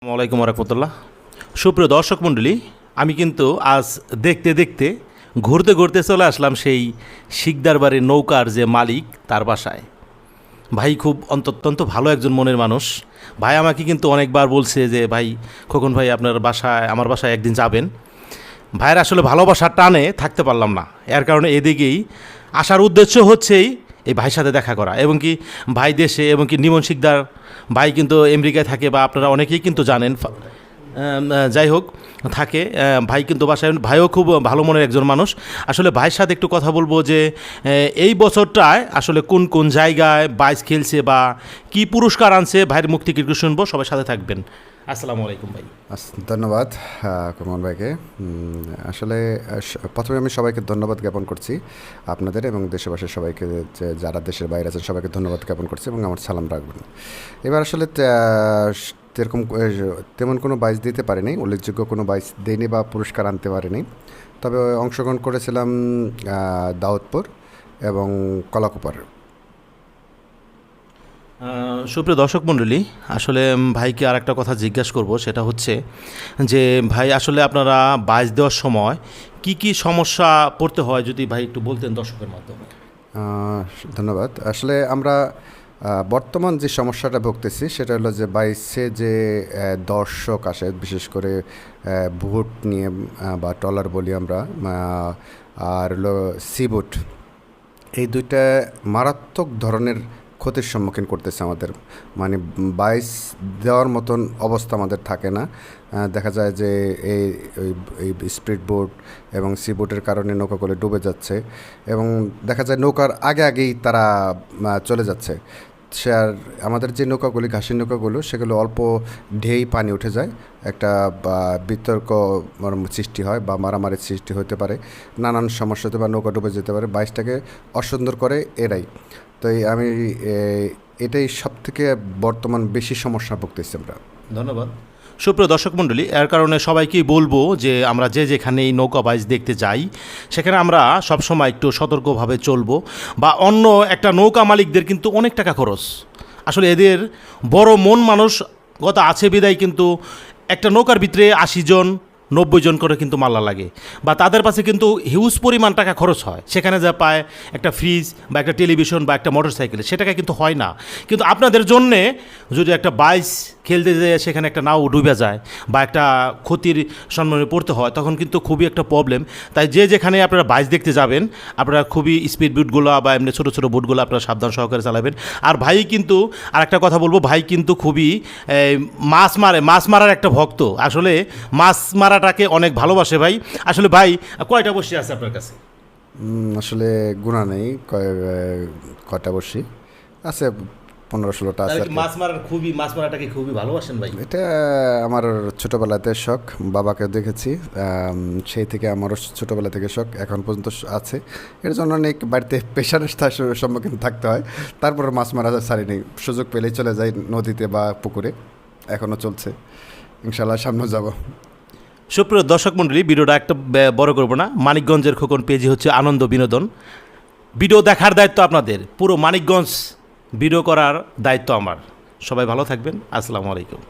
আসসালামু আলাইকুম রহমতুল্লাহ। সুপ্রিয় দর্শক মণ্ডলী, আমি কিন্তু আজ দেখতে দেখতে ঘুরতে ঘুরতে চলে আসলাম সেই শিকদার বাড়ির নৌকার যে মালিক তার বাসায়। ভাই খুব অত্যন্ত ভালো একজন মনের মানুষ। ভাই আমাকে কিন্তু অনেকবার বলছে যে ভাই খোকন ভাই আপনার বাসায় আমার বাসায় একদিন যাবেন। ভাইয়ের আসলে ভালোবাসার টানে থাকতে পারলাম না, এর কারণে এদিকেই আসার উদ্দেশ্য হচ্ছেই এই ভাইয়ের সাথে দেখা করা, এবং কি ভাই দেশে, এবং কি নিমন শিকদার ভাই কিন্তু আমেরিকায় থাকে, বা আপনারা অনেকেই কিন্তু জানেন। যাই হোক থাকে, ভাই কিন্তু বাসায়, ভাইও খুব ভালো মনের একজন মানুষ। আসলে ভাইয়ের সাথে একটু কথা বলবো যে এই বছরটায় আসলে কোন কোন জায়গায় বাইচ খেলছে বা কি পুরস্কার আনছে, ভাইয়ের মুখ থেকে একটু শুনবো। সবাই সাথে থাকবেন। আসসালামু আলাইকুম ভাই। ধন্যবাদ কুমন ভাইকে। আসলে প্রথমে আমি সবাইকে ধন্যবাদ জ্ঞাপন করছি, আপনাদের এবং দেশবাসীর সবাইকে, যারা দেশের বাইরে আছেন সবাইকে ধন্যবাদ জ্ঞাপন করছি এবং আমার সালাম রাখবেন। এবার আসলে তেমন কোনো বাইচ দিতে পারিনি, উল্লেখযোগ্য কোনো বাইচ দিইনি বা পুরস্কার আনতে পারিনি। তবে অংশগ্রহণ করেছিলাম দাউদপুর এবং কলাকুপার। সুপ্রিয় দর্শক মণ্ডলী, আসলে ভাইকে আর একটা কথা জিজ্ঞাসা করব, সেটা হচ্ছে যে ভাই আসলে আপনারা বাইচ দেওয়ার সময় কি কি সমস্যা পড়তে হয়, যদি ভাই একটু বলতেন দর্শকের মাধ্যমে। ধন্যবাদ। আসলে আমরা বর্তমান যে সমস্যাটা ভুগতেছি সেটা হলো যে বাইচে যে দর্শক আসে, বিশেষ করে বুট নিয়ে বা ট্রলার বলি আমরা, আর হলো সিবুট, এই দুইটা মারাত্মক ধরনের ক্ষতির সম্মুখীন করতেছে আমাদের। মানে বাইচ দেওয়ার মতন অবস্থা আমাদের থাকে না। দেখা যায় যে এই স্পিড বোট এবং সি বোটের কারণে নৌকাগুলো ডুবে যাচ্ছে, এবং দেখা যায় নৌকার আগেই তারা চলে যাচ্ছে। সে আর আমাদের যে নৌকাগুলি, ঘাসের নৌকাগুলো, সেগুলো অল্প ঢেই পানি উঠে যায়, একটা বিতর্ক সৃষ্টি হয় বা মারামারির সৃষ্টি হতে পারে, নানান সমস্যা হতে পারে, নৌকা ডুবে যেতে পারে, বাইচটাকে অসুন্দর করে এরাই। তো আমি এটাই সবথেকে বর্তমান বেশি সমস্যা ভুগতেছি আমরা। ধন্যবাদ। সুপ্রিয় দর্শক মণ্ডলী, এর কারণে সবাইকেই বলবো যে আমরা যেখানে এই নৌকা বাইচ দেখতে যাই সেখানে আমরা সবসময় একটু সতর্কভাবে চলবো। বা অন্য একটা নৌকা মালিকদের কিন্তু অনেক টাকা খরচ, আসলে এদের বড় মন মানসিকতা আছে বিদায় কিন্তু একটা নৌকার ভিতরে 80 জন 90 জন করে কিন্তু মাল্লা লাগে, বা তাদের পাশে কিন্তু হিউজ পরিমাণ টাকা খরচ হয়। সেখানে যা পায় একটা ফ্রিজ বা একটা টেলিভিশন বা একটা মোটর সাইকেল, সেটাকে কিন্তু হয় না। কিন্তু আপনাদের জন্যে যদি একটা বাইচ খেলতে যেয়ে সেখানে একটা নাও ডুবে যায় বা একটা ক্ষতির সম্মুখীন পড়তে হয়, তখন কিন্তু খুবই একটা প্রবলেম। তাই যেখানে আপনারা বাইচ দেখতে যাবেন, আপনারা খুবই স্পিড বুটগুলো বা এমনি ছোটো ছোটো বুটগুলো আপনারা সাবধান সহকারে চালাবেন। আর ভাই কিন্তু আর একটা কথা বলবো, ভাই কিন্তু খুবই মাছ মারার একটা ভক্ত। আসলে মাছ মারাটাকে অনেক ভালোবাসে ভাই। আসলে ভাই কয়টা বসে আছে আপনার কাছে? আসলে গুণা নেই কয়টা বসি আছে, 15-16টা আছে। মাছ মারাটাকে খুবই ভালোবাসেন ভাই? এটা আমার ছোটোবেলাতে শখ, বাবাকে দেখেছি, সেই থেকে আমারও ছোটোবেলা থেকে শখ এখন পর্যন্ত আছে। এর জন্য অনেক বাড়িতে পেশারের সম্মুখীন থাকতে হয়, তারপরে মাছ মারা ছাড়িনি, সুযোগ পেলেই চলে যাই নদীতে বা পুকুরে, এখনও চলছে, ইনশাল্লাহ সামনে যাব। সুপ্রিয় দর্শক মণ্ডলী, ভিডিওটা একটা বড় করবো না। মানিকগঞ্জের খোকন পেজই হচ্ছে আনন্দ বিনোদন। ভিডিও দেখার দায়িত্ব আপনাদের, পুরো মানিকগঞ্জ ভিডিও করার দায়িত্ব আমার। সবাই ভালো থাকবেন। আসসালামু আলাইকুম।